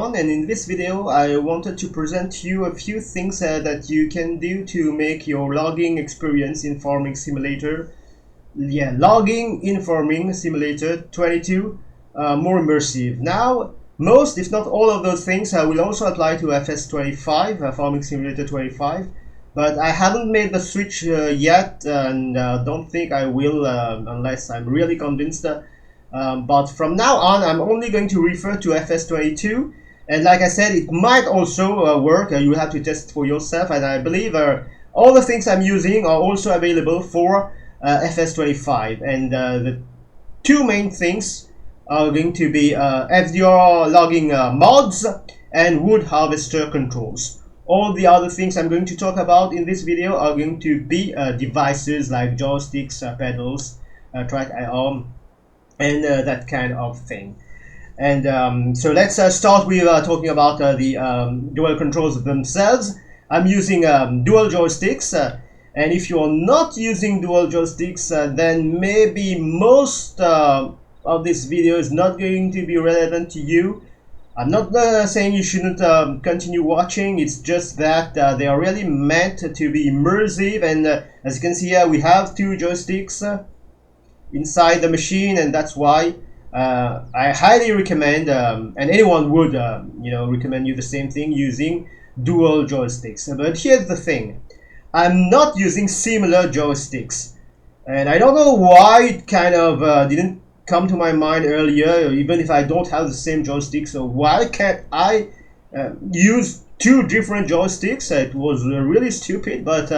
everyone, and in this video I wanted to present to you a few things that you can do to make your logging experience in Farming Simulator, Logging in Farming Simulator 22 more immersive. Now, most if not all of those things will also apply to FS25, Farming Simulator 25, but I haven't made the switch yet, and don't think I will unless I'm really convinced. But from now on, I'm only going to refer to FS22, and like I said, it might also work. You have to test it for yourself, and I believe all the things I'm using are also available for FS25. And the two main things are going to be FDR Logging Mods and Wood Harvester controls. All the other things I'm going to talk about in this video are going to be devices like joysticks, pedals, TrackIR, and that kind of thing. And so let's start with talking about the dual controls themselves. I'm using dual joysticks, and if you're not using dual joysticks, then maybe most of this video is not going to be relevant to you. I'm not saying you shouldn't continue watching, it's just that they are really meant to be immersive, and as you can see here, we have two joysticks inside the machine, and that's why I highly recommend, and anyone would recommend you the same thing, using dual joysticks. But here's the thing, I'm not using similar joysticks, and I don't know why it kind of didn't come to my mind earlier, even if I don't have the same joystick. So why can't I use two different joysticks? It was really stupid, but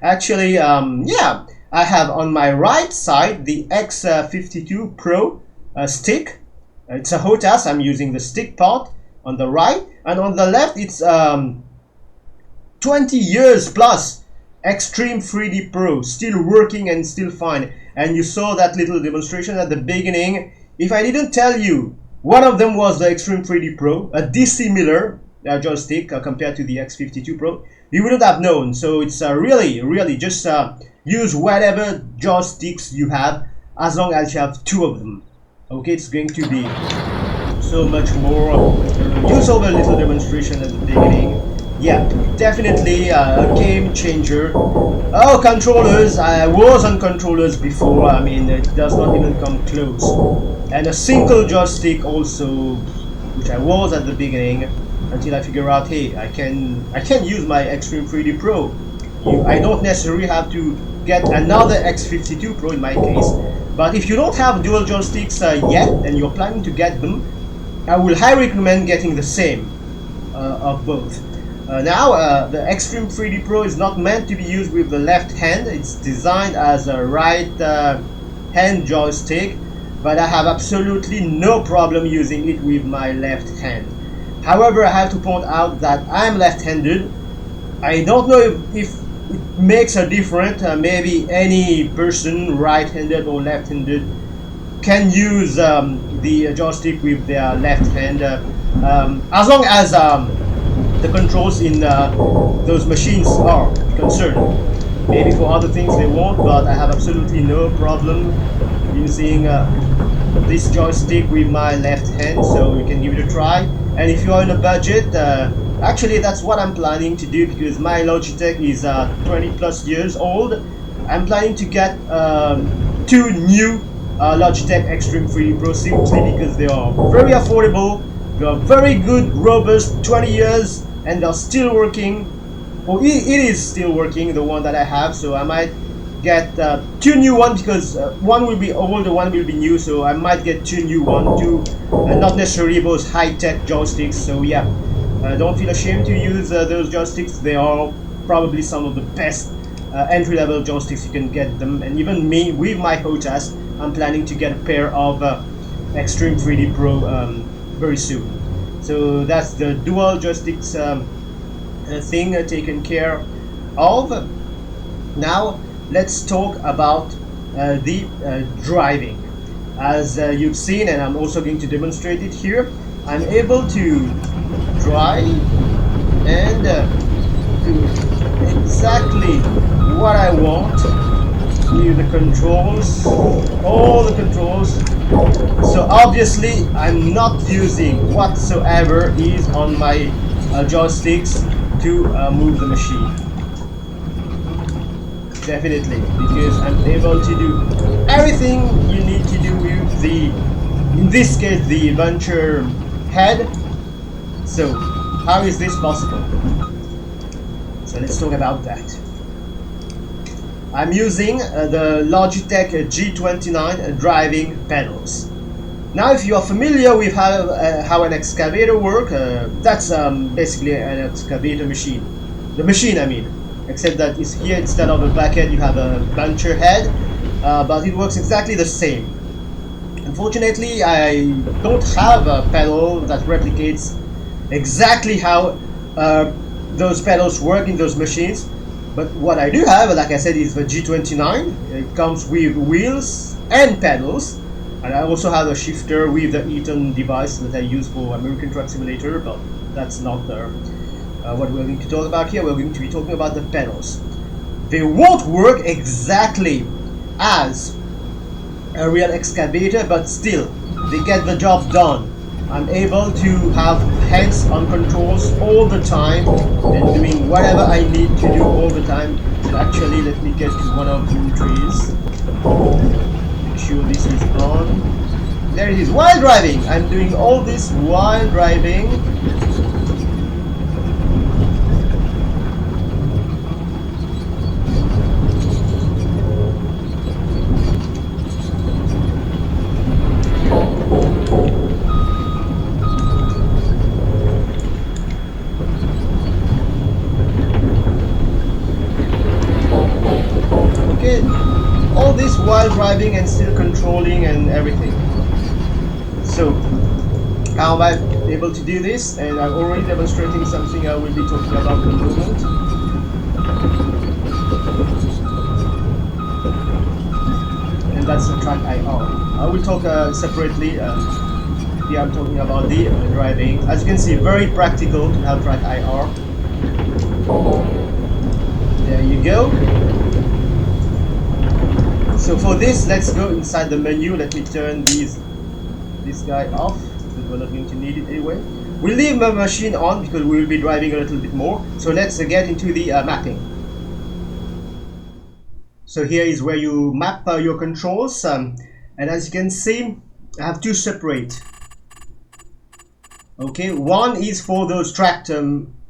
actually yeah, I have on my right side the X52 Pro stick. It's a HOTAS. I'm using the stick part on the right, and on the left it's 20 years plus Extreme 3D Pro, still working and still fine. And you saw that little demonstration at the beginning. If I didn't tell you one of them was the Extreme 3D Pro, a dissimilar joystick compared to the X52 Pro, you wouldn't have known. So it's really just use whatever joysticks you have, as long as you have two of them. Okay, it's going to be so much more. You saw the little demonstration at the beginning. Yeah, definitely a game changer. Oh, controllers, I was on controllers before, I mean, it does not even come close. And a single joystick also, which I was at the beginning, until I figure out, hey, I can use my Extreme 3D Pro. I don't necessarily have to get another X52 Pro in my case. But if you don't have dual joysticks yet, and you're planning to get them, I will highly recommend getting the same of both. Now, the Extreme 3D Pro is not meant to be used with the left hand. It's designed as a right hand joystick, but I have absolutely no problem using it with my left hand. However, I have to point out that I'm left-handed. I don't know if it makes a difference. Maybe any person, right-handed or left-handed, can use the joystick with their left hand, as long as the controls in those machines are concerned. Maybe for other things they won't, but I have absolutely no problem using this joystick with my left hand, so you can give it a try. And if you are on a budget, actually that's what I'm planning to do, because my Logitech is 20 plus years old. I'm planning to get two new Logitech Extreme 3D Pro simply because they are very affordable, they are very good, robust, 20 years, and they're still working. Well, it is still working, the one that I have, so I might get two new ones, because one will be old, one will be new, so I might get two new ones, not necessarily those high-tech joysticks. So yeah, don't feel ashamed to use those joysticks. They are probably some of the best entry-level joysticks you can get them, and even me, with my HOTAS, I'm planning to get a pair of Extreme 3D Pro very soon. So that's the dual joysticks thing taken care of. Now let's talk about the driving. As you've seen, and I'm also going to demonstrate it here, I'm able to drive and do exactly what I want with the controls, all the controls So obviously I'm not using whatsoever is on my joysticks to move the machine. Definitely, because I'm able to do everything you need to do with the, in this case, the adventure head. So how is this possible? So let's talk about that. I'm using the Logitech G29 driving pedals. Now if you are familiar with how an excavator works, that's basically an excavator machine. The machine, I mean. Except that is here, instead of a bucket you have a buncher head, but it works exactly the same. Unfortunately, I don't have a pedal that replicates exactly how those pedals work in those machines, but what I do have, like I said, is the G29. It comes with wheels and pedals, and I also have a shifter with the Eaton device that I use for American Truck Simulator, but that's not what we're going to talk about here. We're going to be talking about the pedals. They won't work exactly as a real excavator, but still they get the job done. I'm able to have hands-on controls all the time and doing whatever I need to do all the time. And actually, let me get to one of the trees. Make sure this is on. There it is, while driving. I'm doing all this while driving. All this while driving and still controlling and everything. So how am I able to do this? And I'm already demonstrating something I will be talking about in a moment. And that's the TrackIR. I will talk separately. Here I'm talking about the driving. As you can see, very practical to have TrackIR. There you go. So for this, let's go inside the menu. Let me turn this guy off, because we're not going to need it anyway. We'll leave the machine on because we will be driving a little bit more. So let's get into the mapping. So here is where you map your controls, and as you can see, I have two separate. Okay, one is for those tracked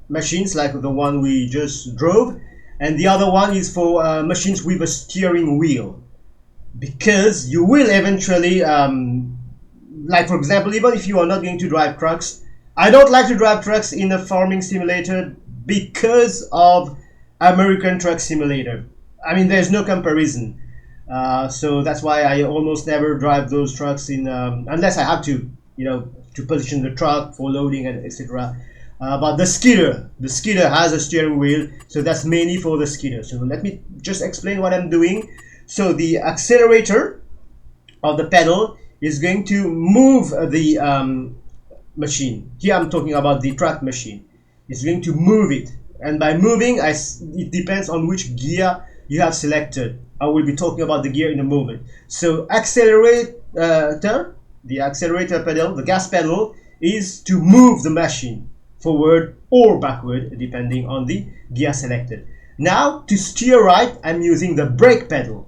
machines like the one we just drove, and the other one is for machines with a steering wheel. Because you will eventually, like for example, even if you are not going to drive trucks, I don't like to drive trucks in a farming simulator because of American Truck Simulator. I mean, there's no comparison. So that's why I almost never drive those trucks in, unless I have to, you know, to position the truck for loading and etc. But the skidder has a steering wheel, so that's mainly for the skidder. So let me just explain what I'm doing. So the accelerator of the pedal is going to move the machine. Here I'm talking about the track machine. It's going to move it, and by moving, it depends on which gear you have selected. I will be talking about the gear in a moment. So the accelerator pedal, the gas pedal, is to move the machine forward or backward depending on the gear selected. Now to steer right, I'm using the brake pedal.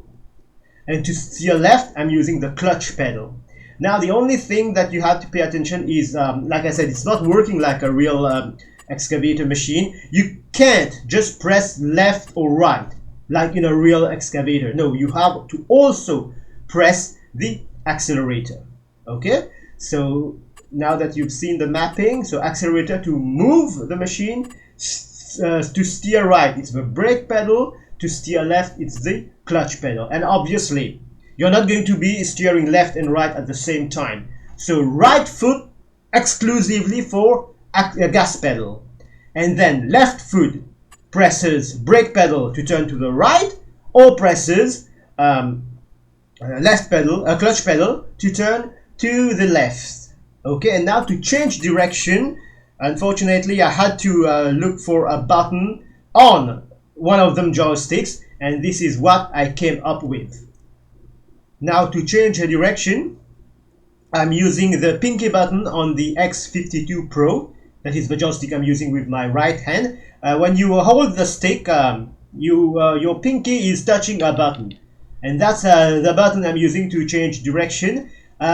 And to steer left, I'm using the clutch pedal. Now the only thing that you have to pay attention is, like I said, it's not working like a real excavator machine. You can't just press left or right like in a real excavator. No, you have to also press the accelerator. Okay, so now that you've seen the mapping, so accelerator to move the machine, to steer right, it's the brake pedal. To steer left, it's the clutch pedal. And obviously, you're not going to be steering left and right at the same time. So right foot exclusively for a gas pedal. And then left foot presses brake pedal to turn to the right, or presses clutch pedal to turn to the left. Okay, and now to change direction, unfortunately, I had to look for a button on one of them joysticks, and this is what I came up with. Now to change the direction, I'm using the pinky button on the X52 Pro. That is the joystick I'm using with my right hand. When you hold the stick, your pinky is touching a button. And that's the button I'm using to change direction,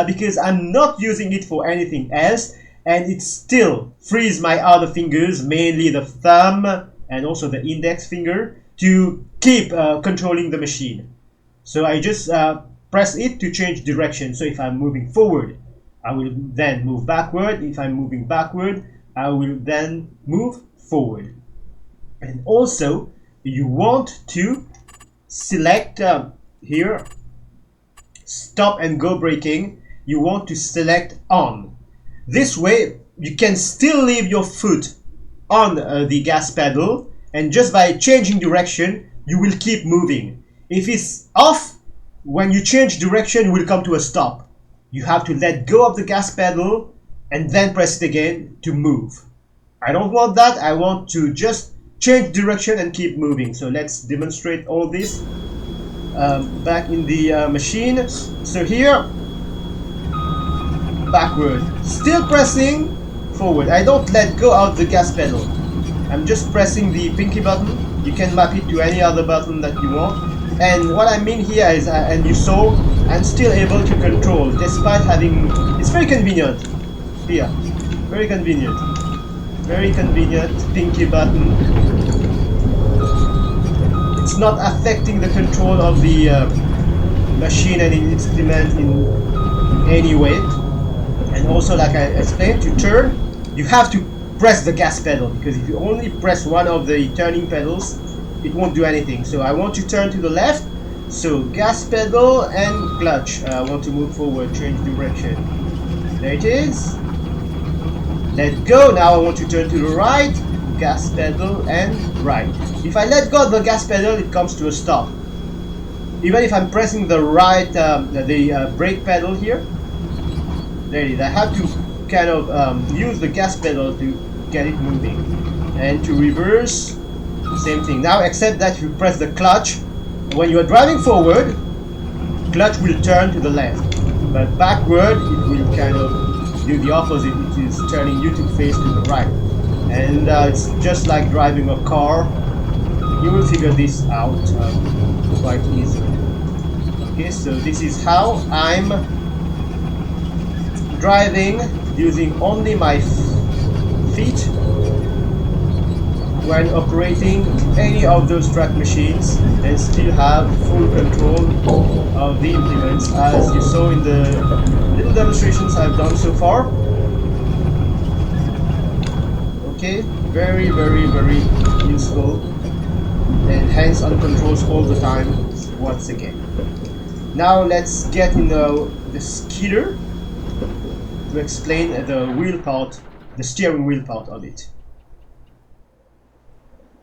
because I'm not using it for anything else, and it still frees my other fingers, mainly the thumb and also the index finger, to keep controlling the machine. So I just press it to change direction. So if I'm moving forward, I will then move backward. If I'm moving backward, I will then move forward. And also, you want to select here, stop and go braking. You want to select on. This way, you can still leave your foot on the gas pedal, and just by changing direction, you will keep moving. If it's off, when you change direction, you will come to a stop. You have to let go of the gas pedal and then press it again to move. I don't want that. I want to just change direction and keep moving. So let's demonstrate all this back in the machine. So here, backward, still pressing forward. I don't let go of the gas pedal. I'm just pressing the pinky button. You can map it to any other button that you want. And what I mean here is, and you saw, I'm still able to control despite having, it's very convenient here, very convenient pinky button. It's not affecting the control of the machine and its instrument in any way. And also, like I explained, to turn, you have to press the gas pedal, because if you only press one of the turning pedals, it won't do anything. So I want to turn to the left, so gas pedal and clutch. I want to move forward, change direction. There it is. Let go. Now I want to turn to the right, gas pedal and right. If I let go of the gas pedal, it comes to a stop. Even if I'm pressing the right, the brake pedal here, there it is. I have to kind of use the gas pedal to get it moving. And to reverse, same thing. Now, except that you press the clutch, when you are driving forward, clutch will turn to the left, but backward it will kind of do the opposite. It is turning you to face to the right, and it's just like driving a car. You will figure this out quite easily. Okay, so this is how I'm driving using only my feet when operating any of those track machines, and still have full control of the implements, as you saw in the little demonstrations I've done so far. Okay, very useful, and hands-on controls all the time once again. Now let's get into the skidder to explain the wheel part, the steering wheel part of it.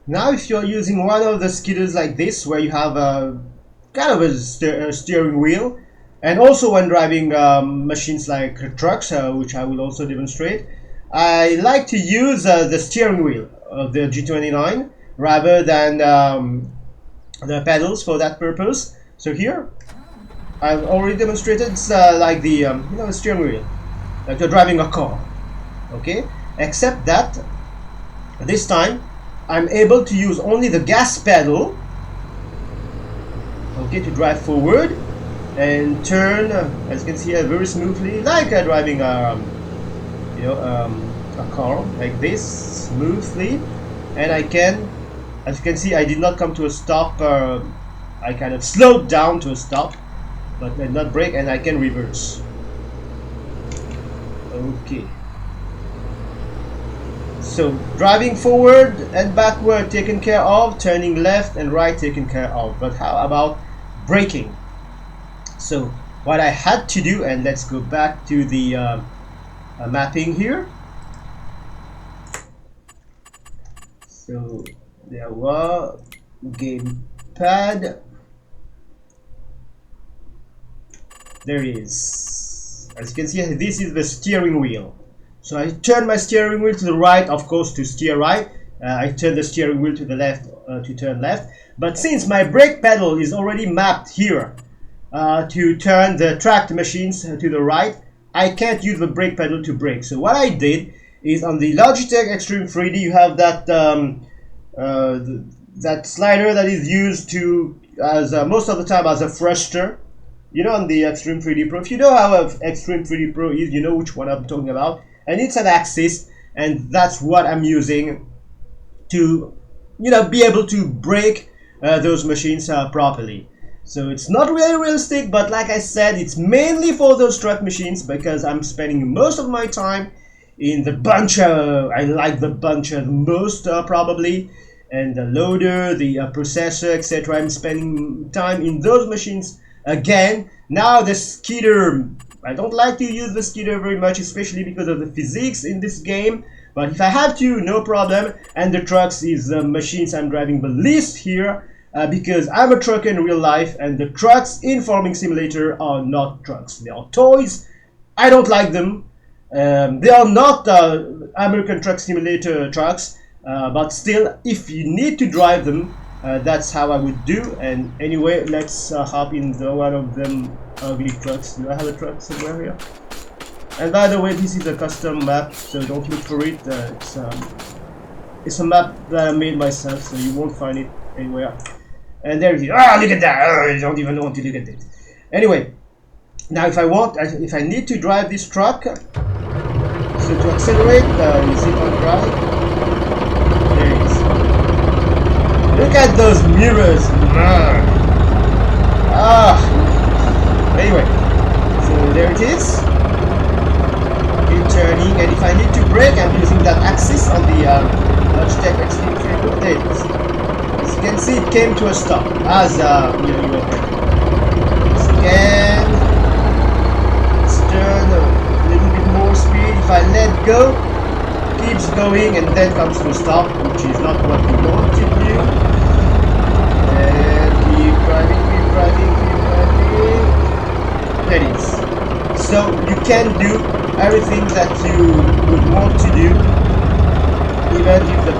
Now, if you're using one of the skidders like this, where you have a kind of a steering wheel, and also when driving machines like trucks, which I will also demonstrate, I like to use the steering wheel of the G29 rather than the pedals for that purpose. So here, I've already demonstrated it's like the the steering wheel, like you're driving a car. Okay, except that this time I'm able to use only the gas pedal, okay, to drive forward and turn, as you can see, very smoothly, like driving a car like this, smoothly. And I can, as you can see, I did not come to a stop. I kind of slowed down to a stop, but did not brake, and I can reverse. Okay. So driving forward and backward taken care of, turning left and right taken care of. But how about braking? So what I had to do, and let's go back to the mapping here. So there was gamepad. There it is. As you can see, this is the steering wheel. So I turn my steering wheel to the right, of course, to steer right. I turn the steering wheel to the left to turn left. But since my brake pedal is already mapped here to turn the tracked machines to the right, I can't use the brake pedal to brake. So what I did is on the Logitech Extreme 3D, you have that that slider that is used to as most of the time as a thruster. You know, on the Extreme 3D Pro. If you know how Extreme 3D Pro is, you know which one I'm talking about. And it's an axis, and that's what I'm using to, you know, be able to brake those machines properly. So it's not really realistic, but like I said, it's mainly for those truck machines because I'm spending most of my time in the buncher. I like the buncher the most probably, and the loader, the processor, etc. I'm spending time in those machines again. Now the skidder, I don't like to use the skidder very much, especially because of the physics in this game. But if I have to, no problem. And the trucks is the machines I'm driving the least here because I'm a trucker in real life, and the trucks in Farming Simulator are not trucks. They are toys. I don't like them. They are not American Truck Simulator trucks, but still, if you need to drive them, that's how I would do. And anyway, let's hop in one of them ugly trucks. Do I have a truck somewhere here? And by the way, this is a custom map, so don't look for it. It's a map that I made myself, so you won't find it anywhere. And there it is. Ah, look at that! Oh, I don't even want to look at it. Anyway, now if I need to drive this truck, so to accelerate, is it on drive? There it is. Look at those mirrors! Anyway, so there it is. Turning, and if I need to brake, I'm using that axis on the Logitech Extreme 3D. There it is. As you can see, it came to a stop as you were braking. Again, let's turn a little bit more speed. If I let go, it keeps going and then comes to a stop, which is not what we want to do. And keep driving, keep driving, keep driving. There it is. So you can do everything that you would want to do, even if the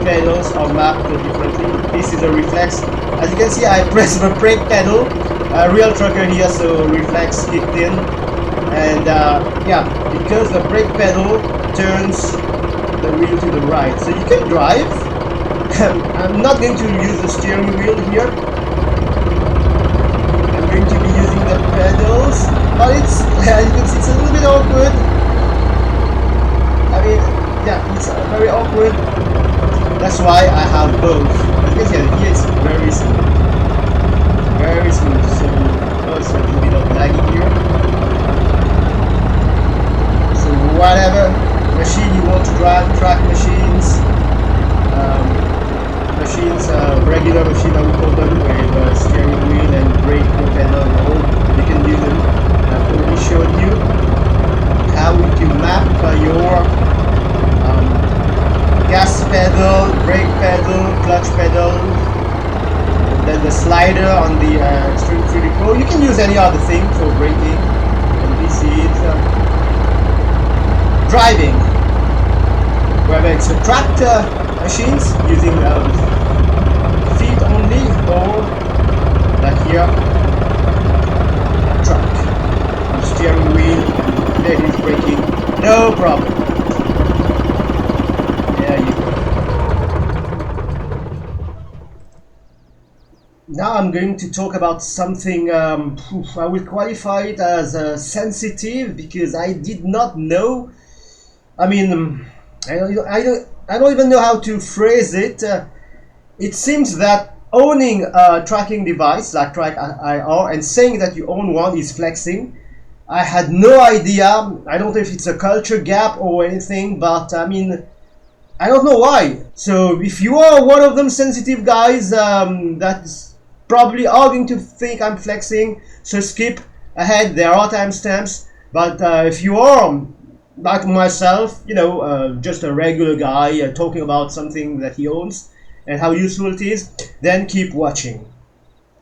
pedals are mapped differently. This is a reflex. As you can see, I press the brake pedal, a real trucker here, so reflex kicked in. And yeah, because the brake pedal turns the wheel to the right, so you can drive. I'm not going to use the steering wheel here. I'm going to be using the pedals. But it's, as you can see, it's a little bit awkward. I mean, yeah, it's very awkward. That's why I have both. As you can see, here it's very smooth. Very smooth. So, also a little bit of lagging here. So, whatever machine you want to drive, track machines, regular machine, I would call them, with steering wheel and brake pedal, you can use them. I've already showed you how to map your gas pedal, brake pedal, clutch pedal, and then the slider on the Extreme 3D Pro. You can use any other thing for braking, and this is driving, whether it's a tractor machines using feet only, or like here, truck. Steering wheel, there it is braking, no problem. There you go. Now I'm going to talk about something, I will qualify it as sensitive, because I did not know, I mean, I don't even know how to phrase it. It seems that owning a tracking device like TrackIR and saying that you own one is flexing. I had no idea. I don't know if it's a culture gap or anything, but I mean, I don't know why. So if you are one of them sensitive guys, that's probably are going to think I'm flexing, so skip ahead. There are timestamps. But if you are like myself, you know, just a regular guy talking about something that he owns and how useful it is, then keep watching.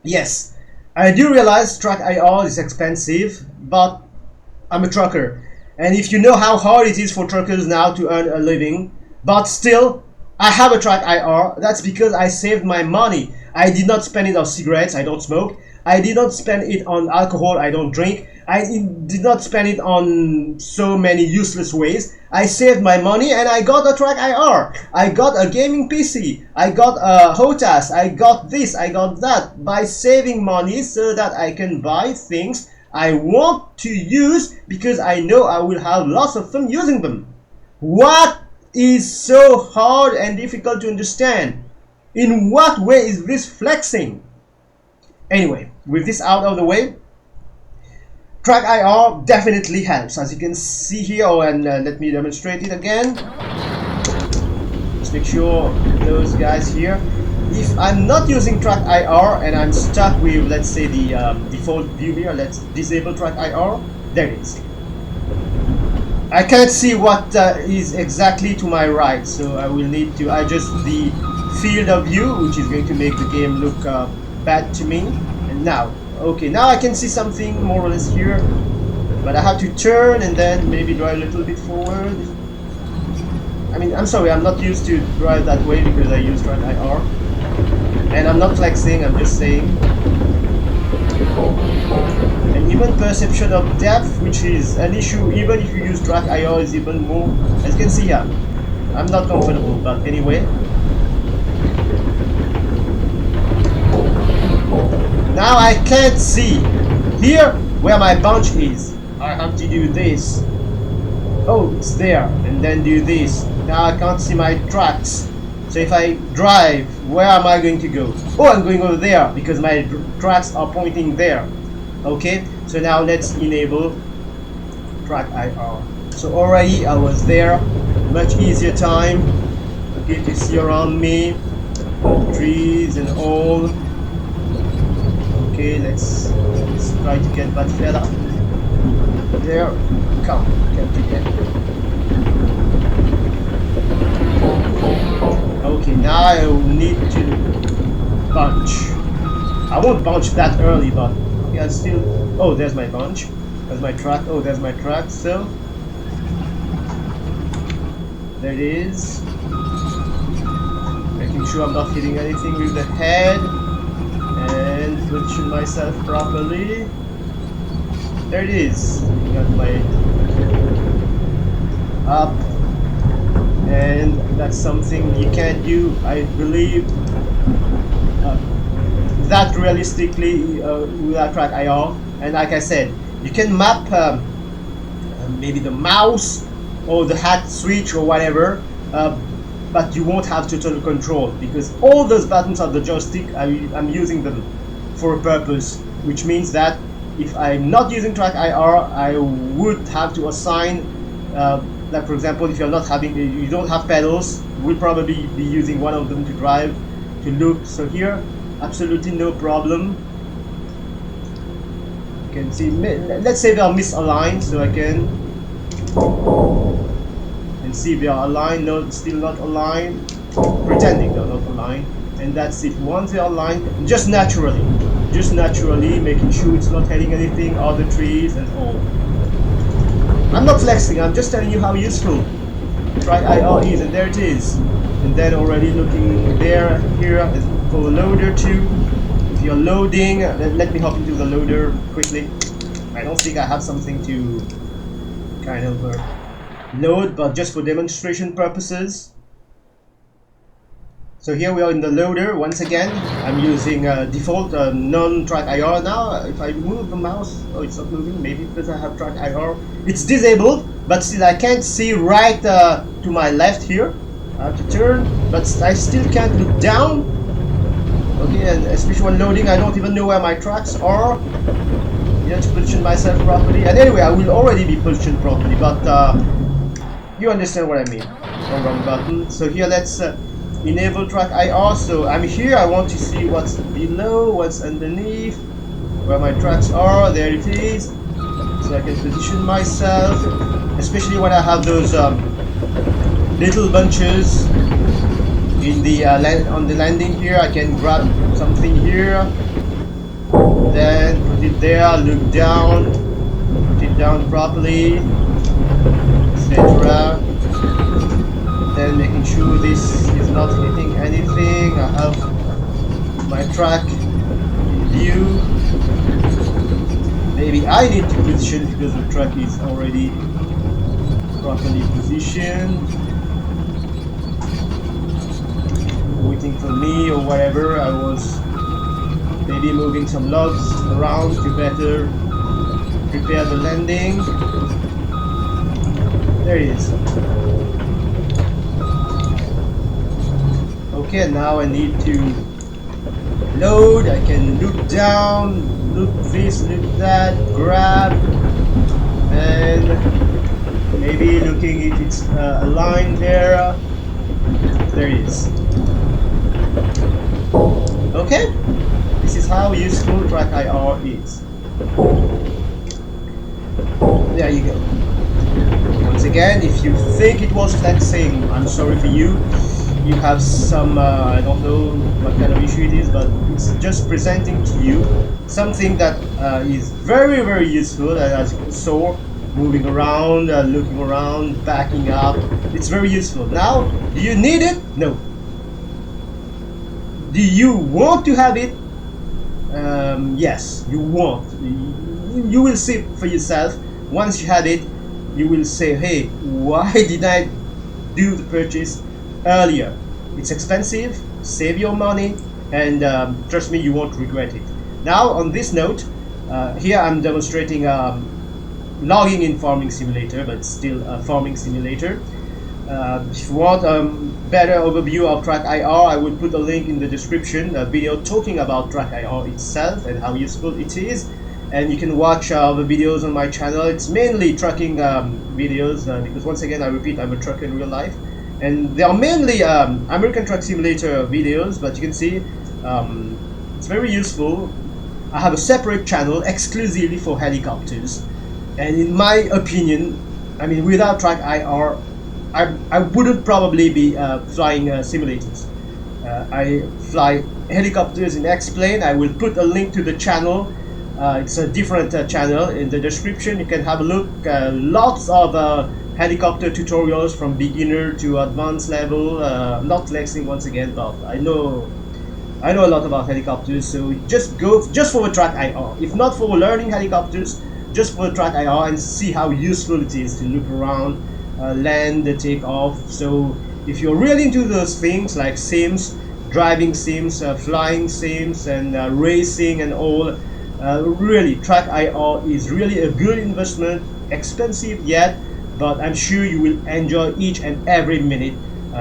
Yes, I do realize TrackIR is expensive, but I'm a trucker, and if you know how hard it is for truckers now to earn a living, but still, I have a TrackIR. That's because I saved my money. I did not spend it on cigarettes, I don't smoke. I did not spend it on alcohol, I don't drink. I did not spend it on so many useless ways. I saved my money and I got a TrackIR. I got a gaming PC. I got a HOTAS. I got this. I got that. By saving money so that I can buy things I want to use because I know I will have lots of fun using them. What is so hard and difficult to understand? In what way is this flexing? Anyway, with this out of the way, TrackIR definitely helps, as you can see here. And let me demonstrate it again. Just make sure those guys here. If I'm not using TrackIR and I'm stuck with, let's say, the default view here, let's disable TrackIR. There it is. I can't see what is exactly to my right, so I will need to adjust the field of view, which is going to make the game look bad to me. And now, okay, now I can see something more or less here, but I have to turn and then maybe drive a little bit forward. I mean, I'm sorry, I'm not used to drive that way because I use TrackIR, and I'm not flexing, I'm just saying. And even perception of depth, which is an issue even if you use TrackIR, is even more, as you can see here. I'm not comfortable, but anyway. Now I can't see here where my bunch is. I have to do this. Oh, it's there, and then do this. Now I can't see my tracks. So if I drive, where am I going to go? Oh, I'm going over there because my tracks are pointing there. Okay, so now let's enable TrackIR. So already I was there, much easier time. Okay, to see around me, trees and all. Okay, let's try to get that fella. There, come again. Okay, now I will need to bunch. I won't bunch that early, but okay, I still. Oh, there's my bunch. There's my track. Oh, there's my track. So there it is. Making sure I'm not hitting anything with the head. And position myself properly. There it is. Got my up, and that's something you can't do, I believe, that realistically without TrackIR. And like I said, you can map maybe the mouse or the hat switch or whatever. But you won't have total control because all those buttons of the joystick, I'm using them for a purpose, which means that if I'm not using TrackIR, I would have to assign, like for example, if you're not having, you don't have pedals, you will probably be using one of them to drive, to look. So here, absolutely no problem. You can see, let's say they are misaligned, so I can see if they are aligned. No, still not aligned, pretending they're not aligned, and that's it. Once they are aligned, just naturally making sure it's not hitting anything, other trees and all. I'm not flexing, I'm just telling you how useful TrackIR is, and there it is. And then already looking there, here for the loader too. If you're loading, let me hop into the loader quickly. I don't think I have something to kind of load, but just for demonstration purposes. So here we are in the loader once again. I'm using default non-TrackIR now. If I move the mouse, oh, it's not moving, maybe because I have TrackIR. It's disabled, but still I can't see right to my left here. I have to turn, but I still can't look down. Okay, and especially when loading, I don't even know where my tracks are. You have to position myself properly. And anyway, I will already be positioned properly, but you understand what I mean. Oh, wrong button. So here let's enable TrackIR. So I'm here, I want to see what's below, what's underneath, where my tracks are. There it is. So I can position myself, especially when I have those little bunches in the on the landing here. I can grab something here, then put it there, look down, put it down properly, etc. Then making sure this is not hitting anything. I have my track in view, maybe I need to position because the truck is already properly positioned, waiting for me or whatever. I was maybe moving some logs around to better prepare the landing. There it is. Okay, now I need to load. I can look down, look this, look that, grab, and maybe looking if it's a line there. There it is. Okay, this is how useful TrackIR is. There you go. Once again, if you think it was flexing, I'm sorry for you. You have some, I don't know what kind of issue it is, but it's just presenting to you something that is very, very useful. As you saw, moving around, looking around, backing up. It's very useful. Now, do you need it? No. Do you want to have it? Yes, you want. You will see for yourself. Once you have it, you will say, hey, why did I do the purchase earlier? It's expensive, save your money, and trust me, you won't regret it. Now, on this note, here I'm demonstrating logging in farming simulator, but still a farming simulator. If you want a better overview of TrackIR, I will put a link in the description, a video talking about TrackIR itself and how useful it is. And you can watch the videos on my channel. It's mainly trucking videos because, once again, I repeat, I'm a trucker in real life. And they are mainly American Truck Simulator videos, but you can see it's very useful. I have a separate channel exclusively for helicopters. And in my opinion, I mean, without TrackIR, I wouldn't probably be flying simulators. I fly helicopters in X-Plane. I will put a link to the channel. It's a different channel in the description. You can have a look. Lots of helicopter tutorials from beginner to advanced level. Not flexing once again, but I know a lot about helicopters. So just go just for the TrackIR. If not for learning helicopters, just for the TrackIR and see how useful it is to look around, land, take off. So if you're really into those things like sims, driving sims, flying sims, and racing and all, really TrackIR is really a good investment. Expensive yet, but I'm sure you will enjoy each and every minute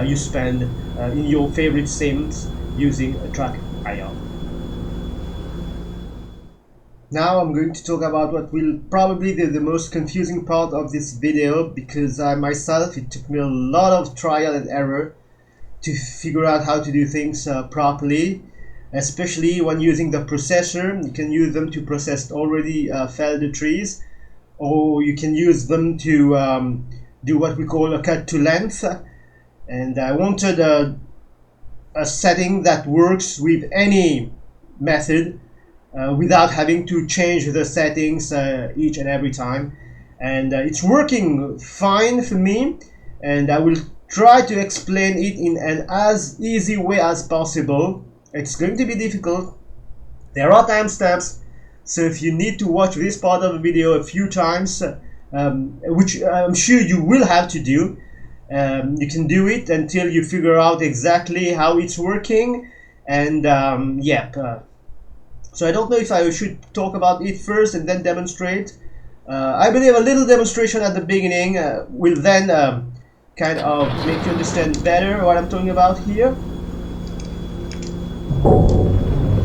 you spend in your favorite sims using TrackIR. Now I'm going to talk about what will probably be the most confusing part of this video, because myself, it took me a lot of trial and error to figure out how to do things properly, especially when using the processor. You can use them to process already felled trees, or you can use them to do what we call a cut to length. And I wanted a setting that works with any method without having to change the settings each and every time. And it's working fine for me, and I will try to explain it in an as easy way as possible. It's going to be difficult. There are timestamps, so if you need to watch this part of the video a few times, which I'm sure you will have to do, you can do it until you figure out exactly how it's working. And so I don't know if I should talk about it first and then demonstrate. I believe a little demonstration at the beginning will then kind of make you understand better what I'm talking about here.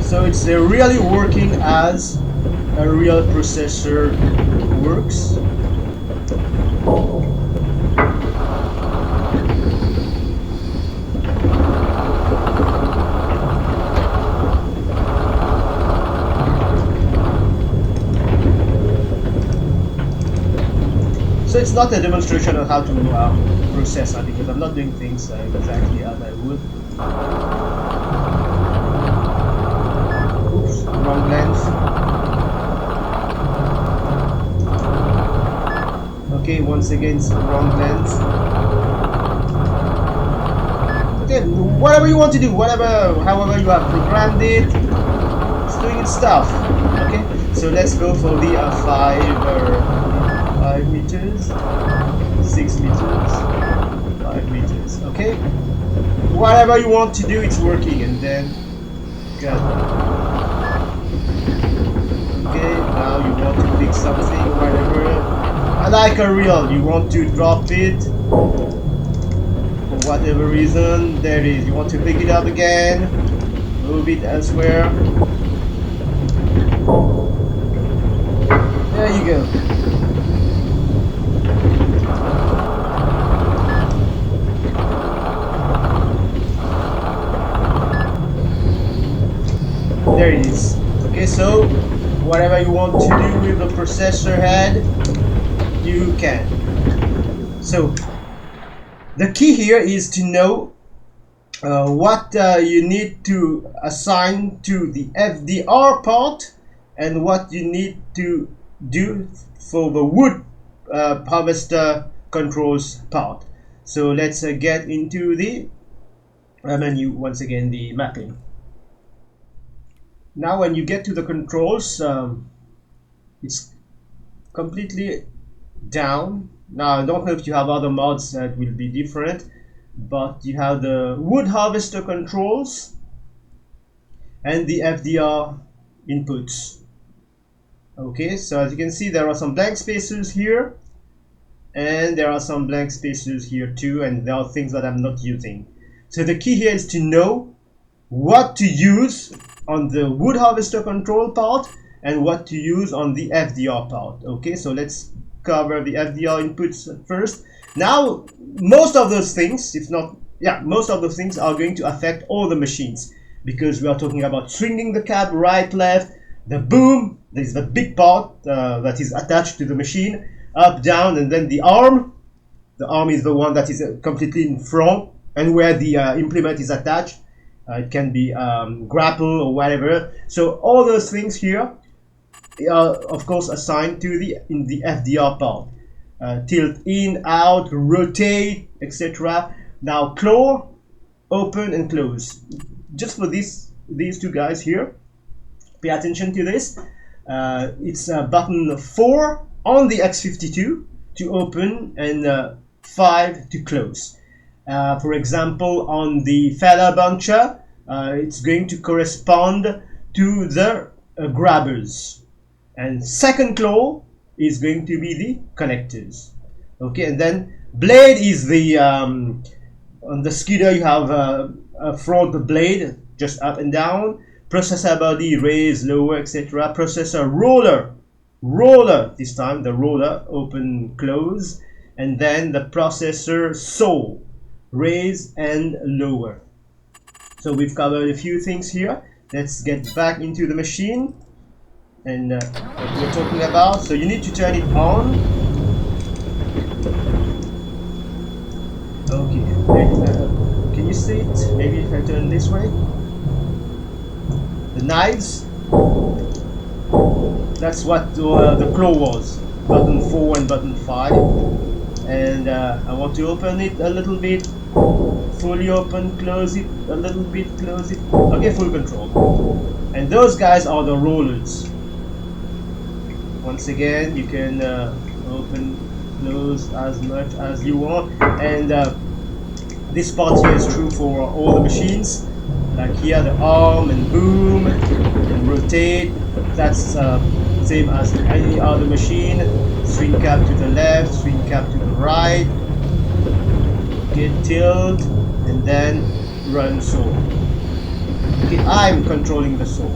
So it's really working as a real processor works. So it's not a demonstration on how to process that, because I'm not doing things exactly as I would. Oops, wrong lens. Okay, once again, it's the wrong lens. Okay, whatever you want to do, however you have programmed it, it's doing its stuff. Okay, so let's go for the 5 meters, 6 meters, 5 meters. Okay, whatever you want to do, it's working. And then good. Okay, now you want to pick something, whatever. Like a reel, you want to drop it for whatever reason. There it is. You want to pick it up again, move it elsewhere. There you go. There it is. Okay, so whatever you want to do with the processor head, you can. So the key here is to know what you need to assign to the FDR part and what you need to do for the wood harvester controls part. So let's get into the menu once again, the mapping. Now when you get to the controls, it's completely down. Now I don't know if you have other mods that will be different, but you have the wood harvester controls and the FDR inputs. Okay, so as you can see, there are some blank spaces here, and there are some blank spaces here too, and there are things that I'm not using. So the key here is to know what to use on the wood harvester control part and what to use on the FDR part. Okay, so let's cover the FDR inputs first. Now, most of those things, if not, yeah, most of those things are going to affect all the machines, because we are talking about swinging the cab right, left, the boom, there's the big part that is attached to the machine, up, down, and then the arm. The arm is the one that is completely in front and where the implement is attached. It can be grapple or whatever. So all those things here are of course assigned to the FDR part. Tilt in, out, rotate, etc. Now claw, open and close. Just for these two guys here, pay attention to this. It's button 4 on the X52 to open and 5 to close. For example, on the feather buncher, it's going to correspond to the grabbers, and second claw is going to be the connectors. Okay, and then blade is the on the skidder you have a front blade, just up and down. Processor body, raise, lower, etc. Processor roller, this time the roller, open, close, and then the processor saw, raise and lower. So we've covered a few things here. Let's get back into the machine and what we're talking about. So you need to turn it on. Okay, can you see it? Maybe if I turn this way. The knives, that's what the claw was, button 4 and button 5. And I want to open it a little bit, fully open, close it a little bit, close it. Okay, full control. And those guys are the rollers. Once again, you can open, close as much as you want. And this part here is true for all the machines. Like here, the arm and boom and rotate. That's same as any other machine. Swing cap to the left, swing cap to the right. Get tilt and then run saw. Okay, I'm controlling the saw.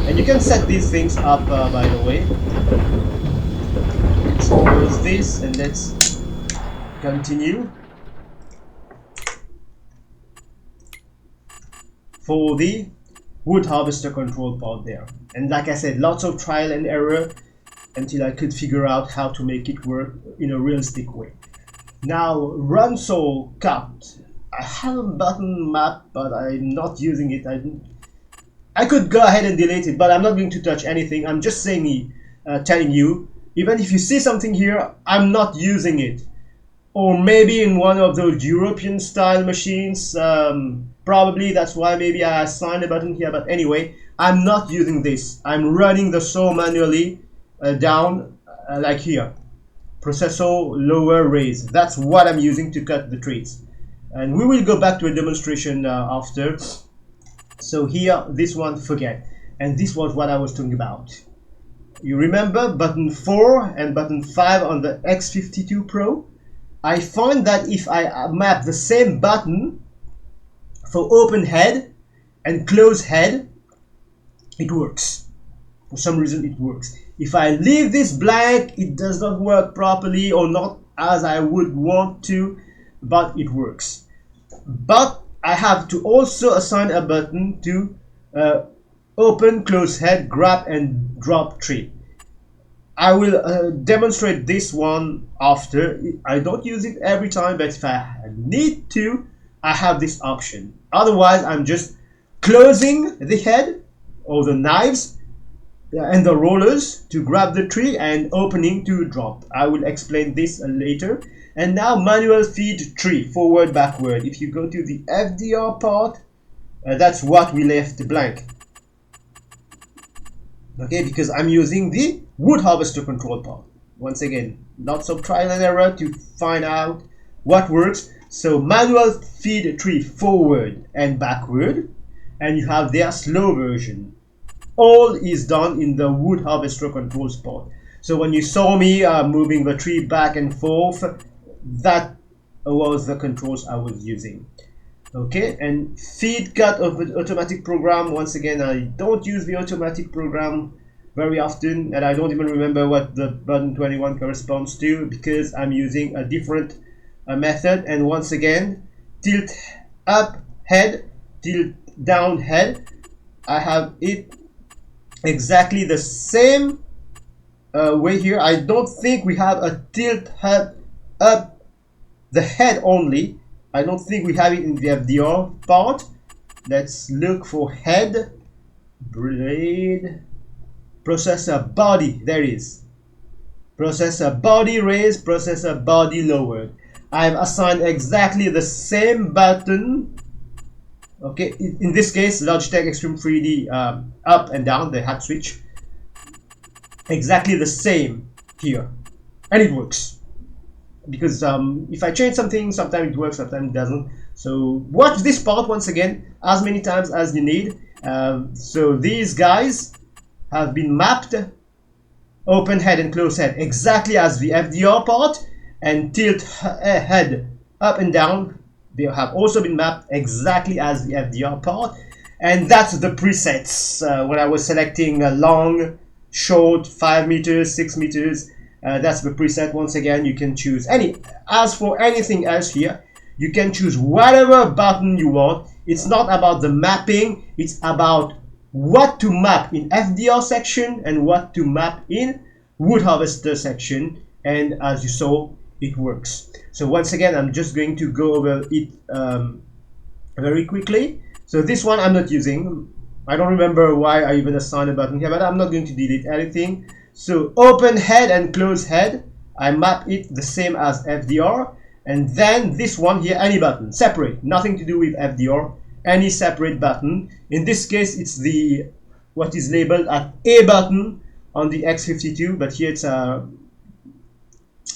And you can set these things up by the way. Let's close this and let's continue. For the wood harvester control part there. And like I said, lots of trial and error until I could figure out how to make it work in a realistic way. Now, run saw cut. I have a button map, but I'm not using it. I could go ahead and delete it, but I'm not going to touch anything. I'm just saying, telling you, even if you see something here, I'm not using it. Or maybe in one of those European style machines, probably that's why maybe I assigned a button here. But anyway, I'm not using this. I'm running the saw manually down like here. Processor, lower, raise. That's what I'm using to cut the trees. And we will go back to a demonstration after. So here, this one, forget. And this was what I was talking about. You remember button 4 and button 5 on the X52 Pro? I find that if I map the same button for open head and close head, it works. For some reason it works. If I leave this blank, it does not work properly or not as I would want to, but it works. But I have to also assign a button to open, close head, grab and drop tree. I will demonstrate this one after. I don't use it every time, but if I need to, I have this option. Otherwise, I'm just closing the head or the knives and the rollers to grab the tree and opening to drop. I will explain this later. And now manual feed tree, forward, backward. If you go to the FDR part, that's what we left blank. Okay, because I'm using the wood harvester control part. Once again, lots of trial and error to find out what works. So manual feed tree forward and backward, and you have their slow version. All is done in the wood harvester controls part. So when you saw me moving the tree back and forth, that was the controls I was using. Okay, and feed cut of the automatic program. Once again, I don't use the automatic program very often, and I don't even remember what the button 21 corresponds to because I'm using a different method. And once again, tilt up head, tilt down head. I have it exactly the same way here. I don't think we have a tilt head up the head only. I don't think we have it in the FDR part. Let's look for head, blade, processor body. There it is. Processor body raised, processor body lowered. I've assigned exactly the same button. Okay, in this case, Logitech Extreme 3D up and down, the hat switch. Exactly the same here. And it works. Because if I change something, sometimes it works, sometimes it doesn't. So watch this part once again as many times as you need. So these guys have been mapped, open head and close head, exactly as the FDR part, and tilt head up and down. They have also been mapped exactly as the FDR part. And that's the presets. When I was selecting a long, short, 5 meters, 6 meters, that's the preset. Once again, you can choose any. As for anything else here, you can choose whatever button you want. It's not about the mapping, it's about what to map in FDR section and what to map in wood harvester section. And as you saw, it works. So once again, I'm just going to go over it very quickly. So this one I'm not using. I don't remember why I even assigned a button here, but I'm not going to delete anything. So open head and close head, I map it the same as FDR. And then this one here, any button, separate, nothing to do with FDR, any separate button. In this case, it's the what is labeled as A button on the X52, but here it's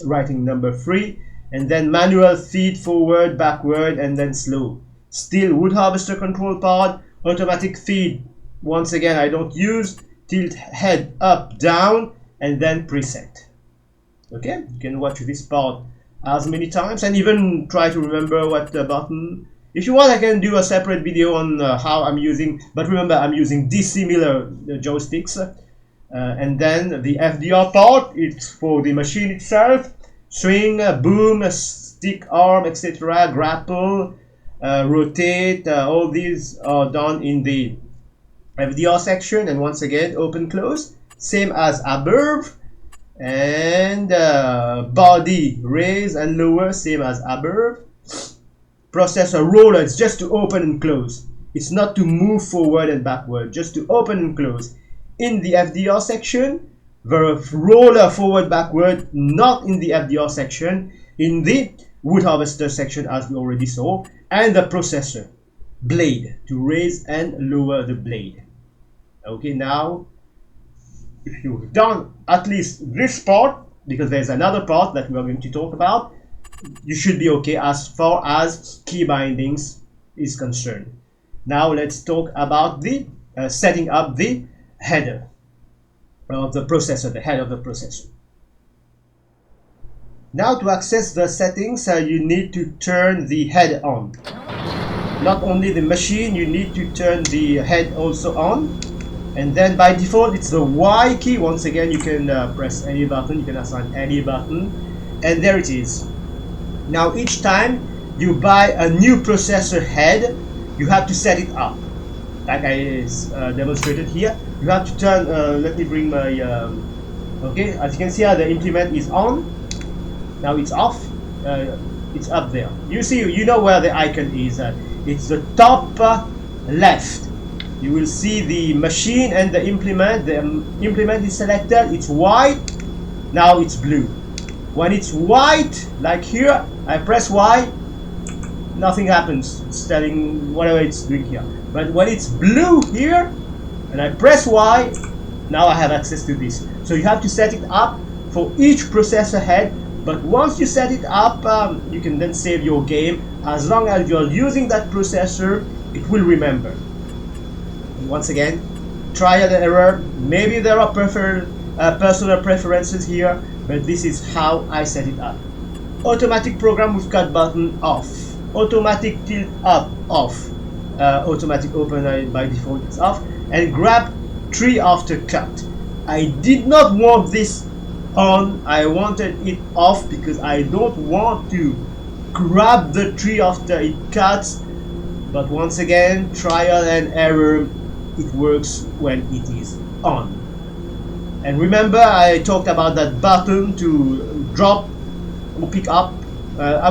writing number 3. And then manual feed forward, backward, and then slow. Still wood harvester control part, automatic feed. Once again, I don't use. Tilt head up, down, and then preset. Okay, you can watch this part as many times and even try to remember what the button. If you want, I can do a separate video on how I'm using, but remember I'm using dissimilar joysticks. And then the FDR part, it's for the machine itself. Swing, boom, stick arm, etc. Grapple, rotate, all these are done in the FDR section. And once again, open, close, same as above. And body, raise and lower, same as above. Processor roller, it's just to open and close. It's not to move forward and backward, just to open and close. In the FDR section, the roller forward, backward, not in the FDR section, in the wood harvester section as we already saw. And the processor, blade, to raise and lower the blade. Okay, now if you've done at least this part, because there's another part that we are going to talk about, you should be okay as far as key bindings is concerned. Now let's talk about the setting up the header of the processor, the head of the processor. Now to access the settings, you need to turn the head on. Not only the machine, you need to turn the head also on. And then by default, it's the Y key. Once again, you can press any button, you can assign any button, and there it is. Now each time you buy a new processor head, you have to set it up. Like I demonstrated here, you have to turn, let me bring my, okay, as you can see here, the implement is on. Now it's off, it's up there. You see, you know where the icon is. It's the top left. You will see the machine and the implement. The implement is selected, it's white, now it's blue. When it's white, like here, I press Y, nothing happens. It's telling whatever it's doing here. But when it's blue here, and I press Y, now I have access to this. So you have to set it up for each processor head. But once you set it up, you can then save your game. As long as you're using that processor, it will remember. And once again, trial and error. Maybe there are personal preferences here, but this is how I set it up. Automatic program with cut button off. Automatic tilt up off. Automatic open by default is off. And grab tree after cut. I did not want this on, I wanted it off because I don't want to grab the tree after it cuts. But once again, trial and error, it works when it is on. And remember, I talked about that button to drop or pick up. I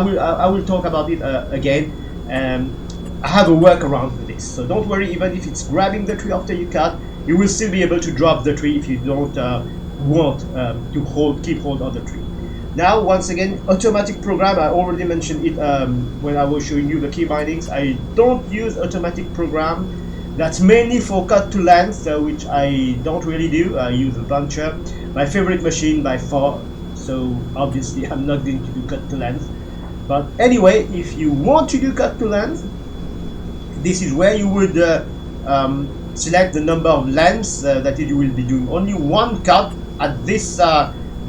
will talk about it again. I have a workaround for this, so don't worry. Even if it's grabbing the tree after you cut, you will still be able to drop the tree if you don't want to keep hold of the tree. Now, once again, automatic program. I already mentioned it when I was showing you the key bindings. I don't use automatic program. That's mainly for cut to length, which I don't really do. I use a buncher, my favorite machine by far. So obviously, I'm not going to do cut to length. But anyway, if you want to do cut to length, this is where you would select the number of lengths that you will be doing. Only one cut at this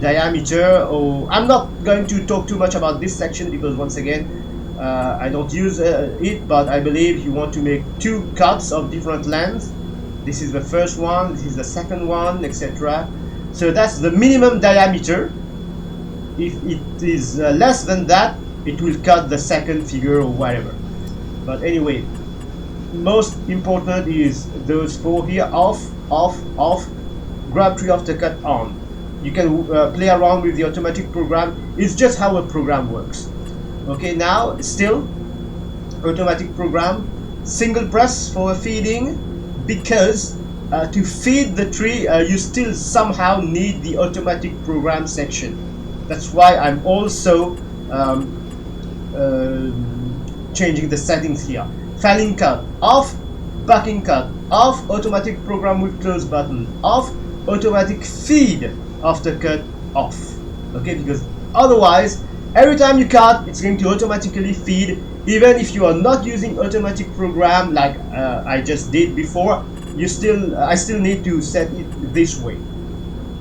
diameter. Or I'm not going to talk too much about this section because once again I don't use it, but I believe you want to make 2 cuts of different lengths. This is the first one, this is the second one, etc. So that's the minimum diameter. If it is less than that, it will cut the second figure or whatever. But anyway, most important is those 4 here: off, off, off, grab tree after cut, on. You can play around with the automatic program. It's just how a program works. Okay, now still automatic program, single press for feeding, because to feed the tree you still somehow need the automatic program section. That's why I'm also changing the settings here. Falling cut off, backing cut off, automatic program with close button off, automatic feed after cut off. Okay, because otherwise every time you cut, it's going to automatically feed. Even if you are not using automatic program like I just did before, I still need to set it this way.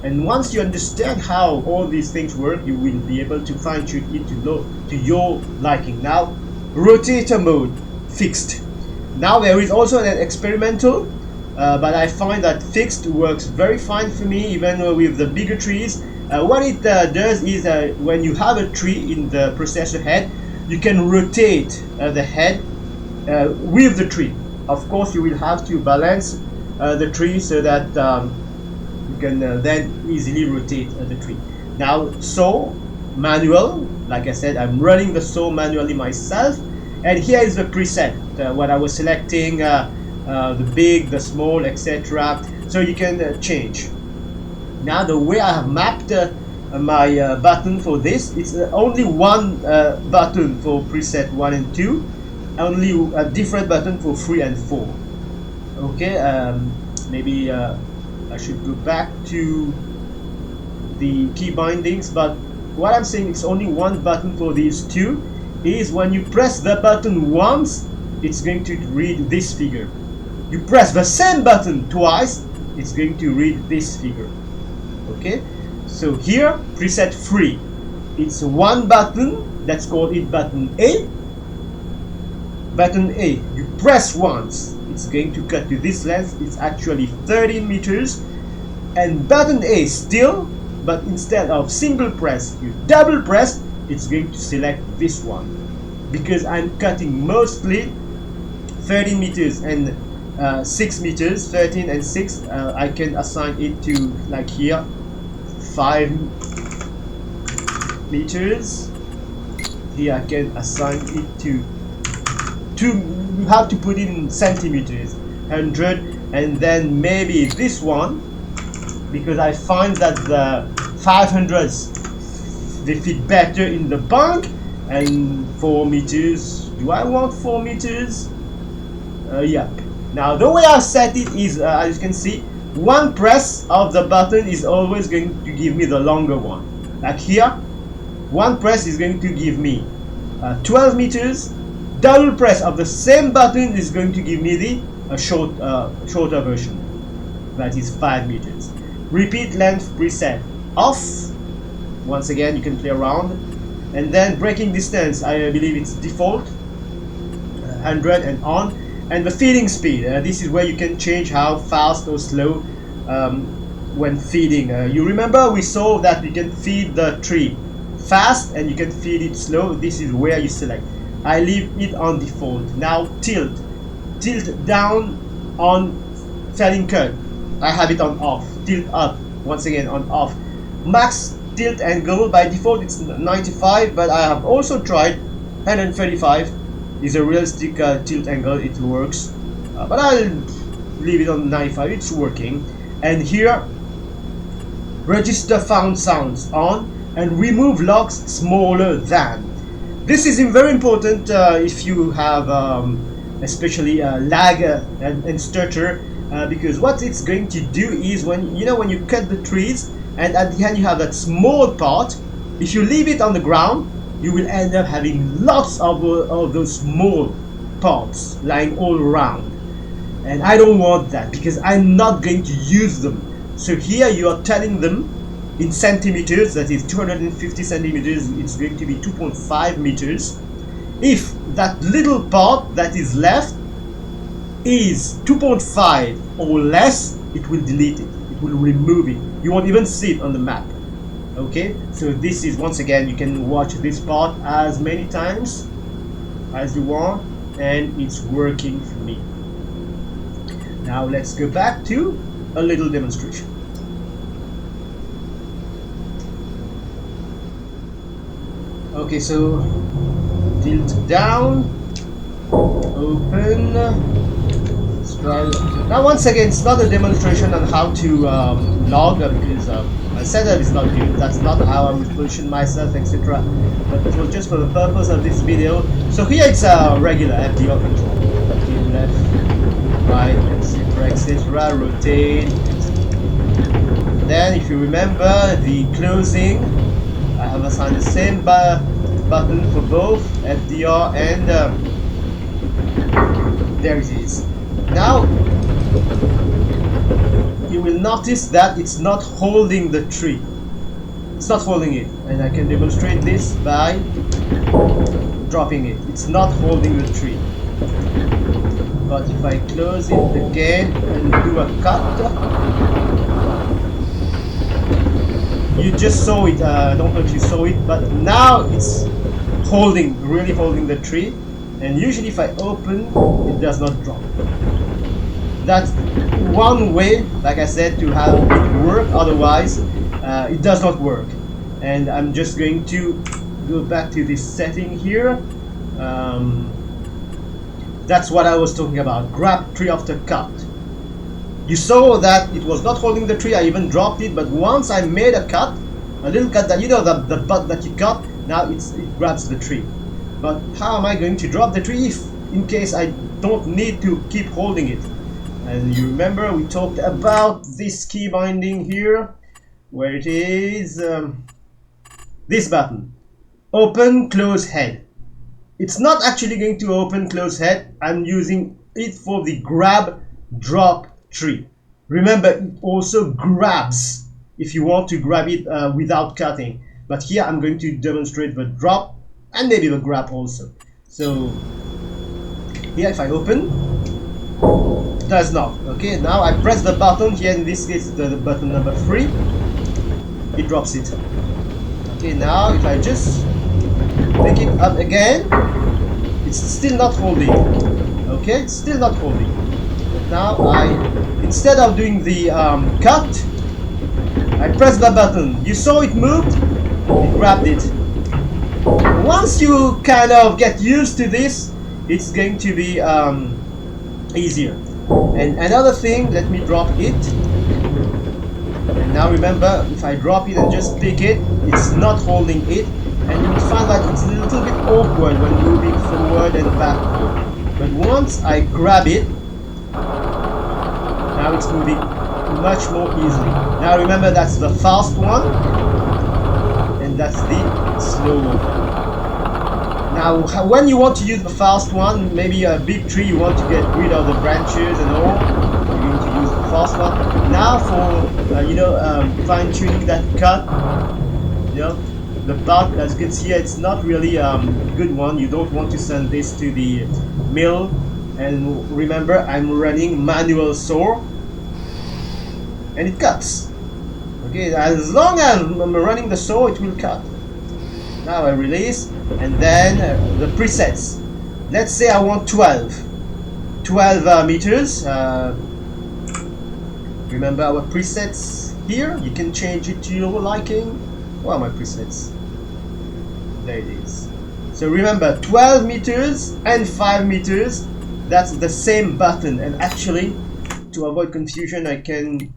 And once you understand how all these things work, you will be able to fine-tune it to your liking. Now, rotator mode fixed. Now there is also an experimental, but I find that fixed works very fine for me, even with the bigger trees. What it does is when you have a tree in the processor head, you can rotate the head with the tree. Of course, you will have to balance the tree so that you can then easily rotate the tree. Now, saw manual, like I said, I'm running the saw manually myself, and here is the preset when I was selecting the big, the small, etc. So you can change. Now the way I have mapped my button for this, it's only one button for preset 1 and 2, only a different button for 3 and 4. Okay, Maybe I should go back to the key bindings, but what I'm saying, it's only one button for these two, is when you press the button once, it's going to read this figure. You press the same button twice, it's going to read this figure. Okay, so here, preset 3, it's one button, let's call it button A. Button A, you press once, it's going to cut to this length, it's actually 13 meters. And button A still, but instead of single press, you double press, it's going to select this one. Because I'm cutting mostly 13 meters and 6 meters, 13 and 6, I can assign it to, like here, 5 meters. Here I can assign it to you have to put in centimeters, 100, and then maybe this one, because I find that the 500s, they fit better in the bunk, and 4 meters, do I want 4 meters? Yep. Now the way I set it is, as you can see, one press of the button is always going to give me the longer one. Like here, one press is going to give me 12 meters. Double press of the same button is going to give me the shorter version, that is 5 meters. Repeat length preset off. Once again, you can play around. And then breaking distance, I believe it's default, 100 and on. And the feeding speed, this is where you can change how fast or slow when feeding. You remember we saw that you can feed the tree fast and you can feed it slow. This is where you select. I leave it on default. Now tilt down on felling cut, I have it on off. Tilt up, once again on off. Max tilt angle, by default it's 95, but I have also tried 135 is a realistic tilt angle, it works, but I'll leave it on 95, it's working. And here, register found sounds on, and remove logs smaller than. This is very important if you have especially lag and stutter, because what it's going to do is when you cut the trees and at the end you have that small part, if you leave it on the ground, you will end up having lots of those small parts lying all around, and I don't want that because I'm not going to use them. So here you are telling them in centimeters, that is 250 centimeters, it's going to be 2.5 meters. If that little part that is left is 2.5 or less, it will delete it, it will remove it, you won't even see it on the map. Okay, so this is, once again, you can watch this part as many times as you want, and it's working for me. Now let's go back to a little demonstration. Okay, so tilt down, open, let's try. Now once again, it's not a demonstration on how to log, because my setup is not good, that's not how I would position myself, etc. But it was just for the purpose of this video. So here it's a regular FDR control. Okay, left, right, etc., rotate. Then if you remember the closing, I have assigned the same button for both FDR and there it is. Now you will notice that it's not holding the tree. It's not holding it, and I can demonstrate this by dropping it. It's not holding the tree. But if I close it again and do a cut, you just saw it, I don't know if you saw it, but now it's holding, really holding the tree, and usually if I open, it does not drop. That's one way, like I said, to have it work, otherwise it does not work. And I'm just going to go back to this setting here. That's what I was talking about, grab tree after cut. You saw that it was not holding the tree, I even dropped it, but once I made a cut, a little cut that, the butt that you cut, now it grabs the tree. But how am I going to drop the tree if, in case I don't need to keep holding it? And you remember we talked about this key binding here, where it is this button, open close head. It's not actually going to open close head. I'm using it for the grab drop tree. Remember, it also grabs if you want to grab it without cutting, but here I'm going to demonstrate the drop and maybe the grab also. So here if I open, it does not. Okay, now I press the button here, in this case the button number 3, it drops it. Okay, now if I just pick it up again, it's still not holding. Okay, it's still not holding. But now instead of doing the cut, I press the button. You saw it moved, it grabbed it. Once you kind of get used to this, it's going to be easier. And another thing, let me drop it. And now remember, if I drop it and just pick it, it's not holding it. And you will find that it's a little bit awkward when moving forward and backward. But once I grab it, now it's moving much more easily. Now remember, that's the fast one, and that's the slow one. Now when you want to use the fast one, maybe a big tree, you want to get rid of the branches and all, you're going to use the fast one. Now for fine-tuning that cut, the part, as you can see, it's not really a good one. You don't want to send this to the mill. And remember, I'm running manual saw, and it cuts. Okay, as long as I'm running the saw, it will cut. Now I release, and then the presets. Let's say I want 12 meters. Remember our presets here. You can change it to your liking. Where are my presets? There it is. So remember, 12 meters and 5 meters. That's the same button. And actually, to avoid confusion, I can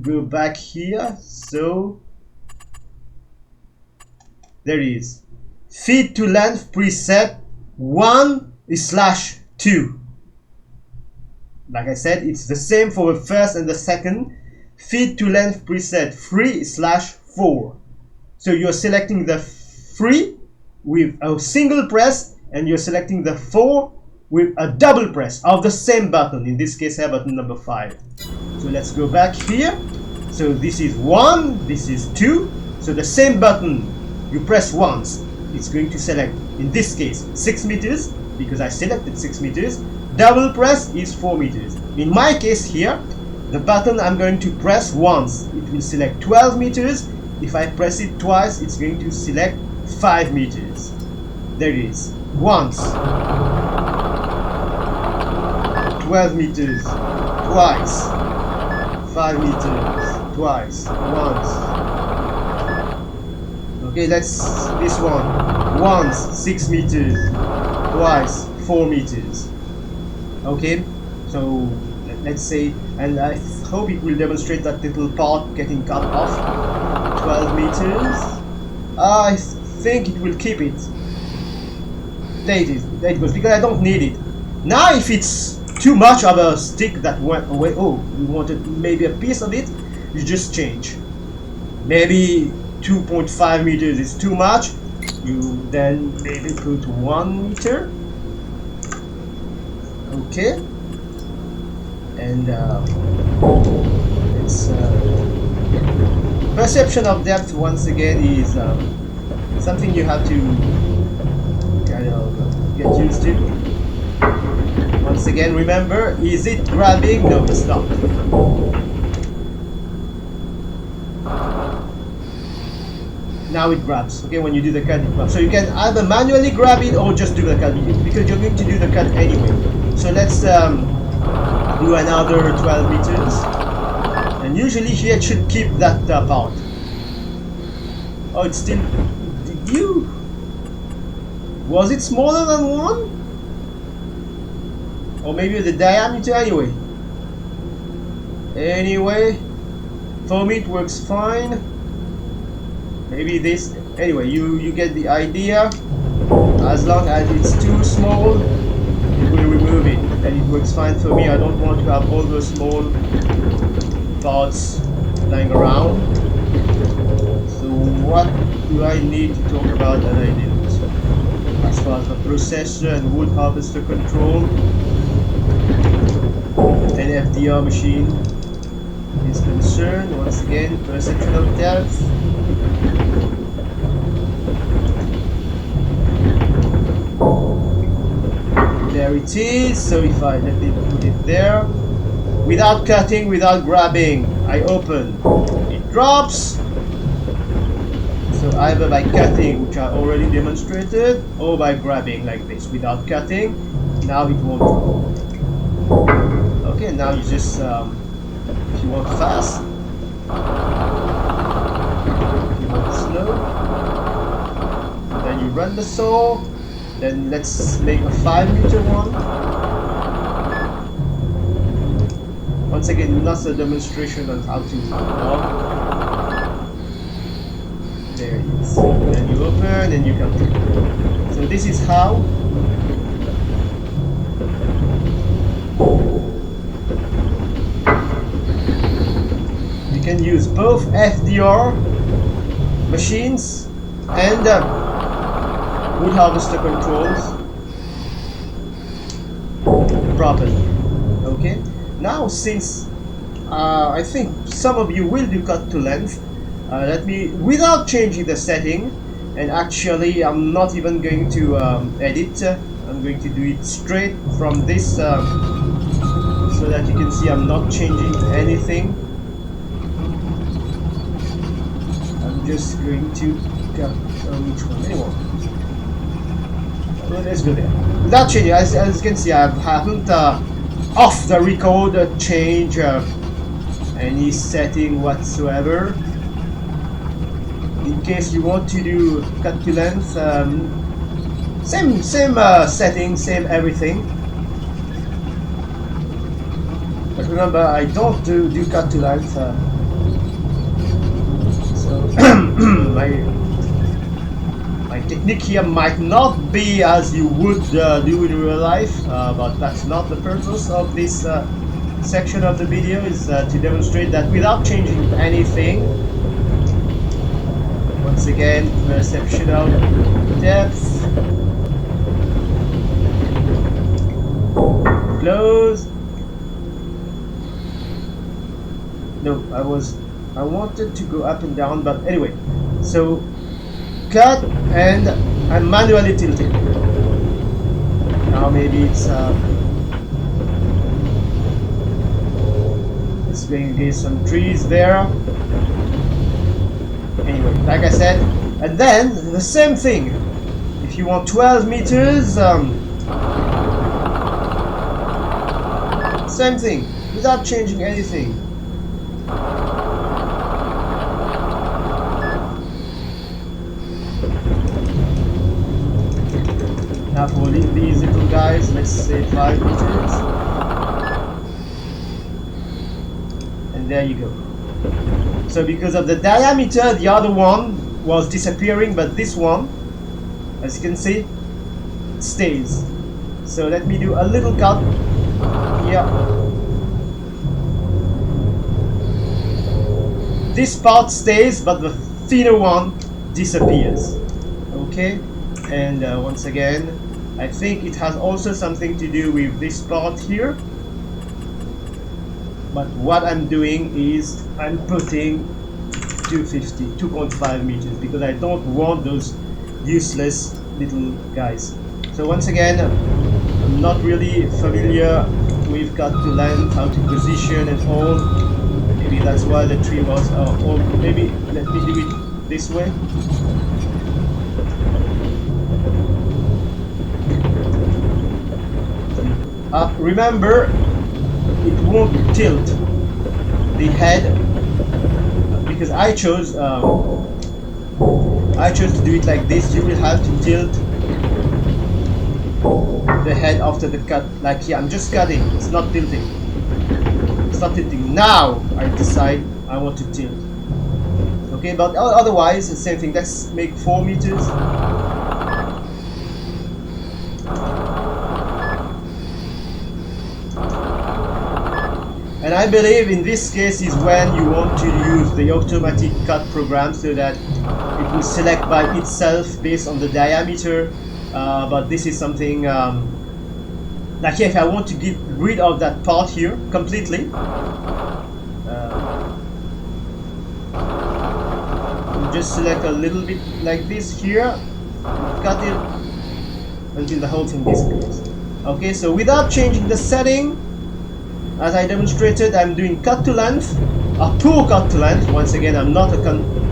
go back here. So there it is. Feed to length preset 1/2. Like I said, it's the same for the first and the second. Feed to length preset 3/4. So you're selecting the 3 with a single press, and you're selecting the 4 with a double press of the same button, in this case here button number 5. So let's go back here. So this is 1, this is 2. So the same button, you press once, it's going to select, in this case, 6 meters, because I selected 6 meters. Double press is 4 meters. In my case here, the button I'm going to press once, it will select 12 meters. If I press it twice, it's going to select 5 meters. There it is. Once. 12 meters. Twice. 5 meters. Twice. Once. Okay, that's this one. Once, 6 meters. Twice, 4 meters. Okay, so let's say, and I hope it will demonstrate that little part getting cut off. 12 meters. I think it will keep it. There it is. There it goes, because I don't need it. Now if it's too much of a stick that went away, oh, you wanted maybe a piece of it, you just change. Maybe 2.5 meters is too much, you then maybe put 1 meter. Okay, and it's perception of depth once again is something you have to kind of get used to. Once again, remember, is it grabbing? No, it's not. Now it grabs. Okay, when you do the cut, it grabs. So you can either manually grab it or just do the cut, because you're going to do the cut anyway. So let's do another 12 meters. And usually here it should keep that part. Oh, it's still... Did you... Was it smaller than 1? Or maybe the diameter anyway. Anyway, for me it works fine. Maybe this... Anyway, you get the idea. As long as it's too small, it we remove it, and it works fine for me. I don't want to have all those small parts lying around. So what do I need to talk about that I didn't? As far as the processor and wood harvester control, an FDR machine is concerned, once again, perception of depth. There it is. So if I let me put it there, without cutting, without grabbing, I open, it drops. So either by cutting, which I already demonstrated, or by grabbing like this without cutting, now it won't drop. Okay, now you just, if you want fast, if you want slow, then you run the saw. Then let's make a 5 meter one. Once again, not a demonstration on how to log. There it is. Then you open and you can click. So this is how you can use both FDR machines and wood harvester controls properly. Okay, now since I think some of you will do cut to length, let me, without changing the setting, and actually I'm not even going to edit, I'm going to do it straight from this so that you can see I'm not changing anything. I'm just going to cut which one anymore. Let's go there. Without changing, as you can see, I haven't off the record change any setting whatsoever. In case you want to do cut to length, same setting, same everything. But remember, I don't do cut to length, so my technique here might not be as you would do in real life, but that's not the purpose of this section of the video, is to demonstrate that without changing anything. Once again, perception of depth, close. No, I wanted to go up and down, but anyway, so cut, and I'm manually tilting. Now maybe it's going to get some trees there. Anyway, like I said, and then the same thing. If you want 12 meters, same thing, without changing anything. Now for these little guys, let's say 5 meters. And there you go. So because of the diameter, the other one was disappearing, but this one, as you can see, it stays. So let me do a little cut here. This part stays, but the thinner one disappears. Okay, and once again, I think it has also something to do with this part here. But what I'm doing is I'm putting 2.5 meters because I don't want those useless little guys. So once again, I'm not really familiar with cut to length, how to position and all. Maybe that's why the tree was, or maybe let me do it this way. Remember, it won't tilt the head because I chose to do it like this. You will have to tilt the head after the cut, like here. I'm just cutting, it's not tilting. It's not tilting. Now I decide I want to tilt. Okay, but otherwise the same thing. Let's make 4 meters. And I believe in this case is when you want to use the automatic cut program so that it will select by itself based on the diameter. But this is something like if I want to get rid of that part here completely, just select a little bit like this here, cut it until the whole thing disappears. Okay, so without changing the setting, as I demonstrated, I'm doing cut to length, a poor cut to length. Once again, I'm not a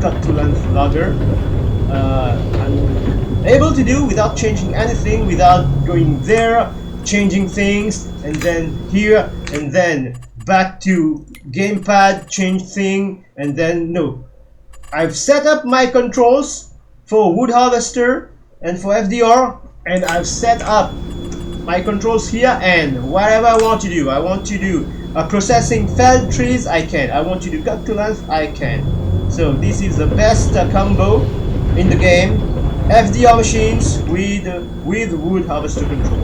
cut to length logger. I'm able to do without changing anything, without going there, changing things, and then here, and then back to gamepad, change thing, and then no. I've set up my controls for wood harvester and for FDR, and I've set up my controls here, and whatever I want to do, I want to do processing felled trees, I can. I want to do cut to length, I can. So this is the best combo in the game. FDR machines with wood harvester control.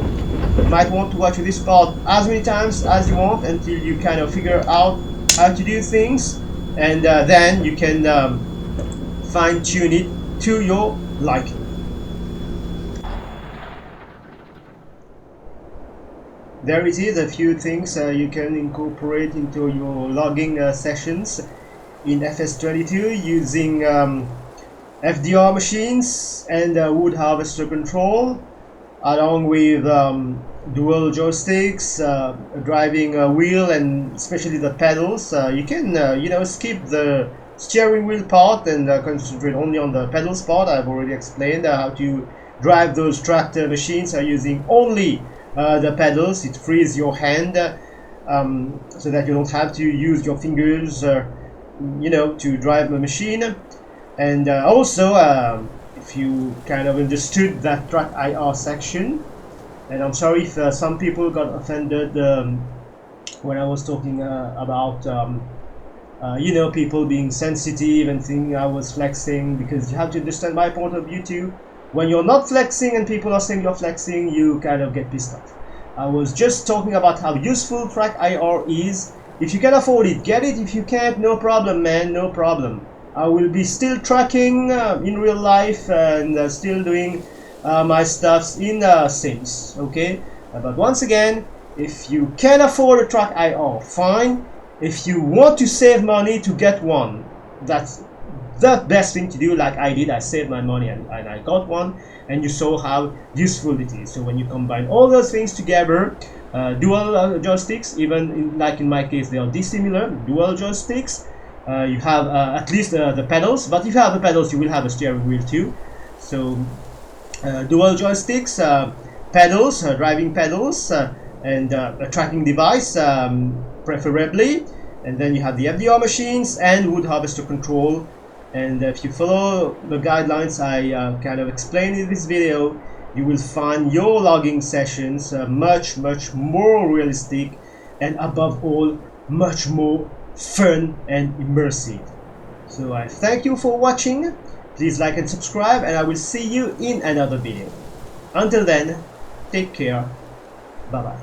You might want to watch this part as many times as you want until you kind of figure out how to do things, and then you can fine-tune it to your liking. There it is, a few things you can incorporate into your logging sessions in FS22 using FDR machines and wood harvester control, along with dual joysticks, driving wheel, and especially the pedals. You can you know, skip the steering wheel part and concentrate only on the pedals part. I've already explained how to drive those tractor machines using only the pedals. It frees your hand so that you don't have to use your fingers you know, to drive the machine. And also if you kind of understood that TrackIR section, and I'm sorry if some people got offended when I was talking about you know, people being sensitive and thinking I was flexing, because you have to understand my point of view too. When you're not flexing and people are saying you're flexing, you kind of get pissed off. I was just talking about how useful TrackIR is. If you can afford it, get it. If you can't, no problem, man, no problem. I will be still tracking in real life and still doing my stuffs in Sims, okay? But once again, if you can afford a TrackIR, fine. If you want to save money to get one, that's the best thing to do, like I did. I saved my money and I got one, and you saw how useful it is. So when you combine all those things together, dual joysticks, even like in my case they are dissimilar, dual joysticks, you have at least the pedals, but if you have the pedals you will have a steering wheel too. So dual joysticks, pedals, driving pedals, and a tracking device preferably, and then you have the FDR machines and wood harvester control. And if you follow the guidelines I kind of explained in this video, you will find your logging sessions much more realistic, and above all much more fun and immersive. So I thank you for watching. Please like and subscribe, and I will see you in another video. Until then, take care. Bye bye.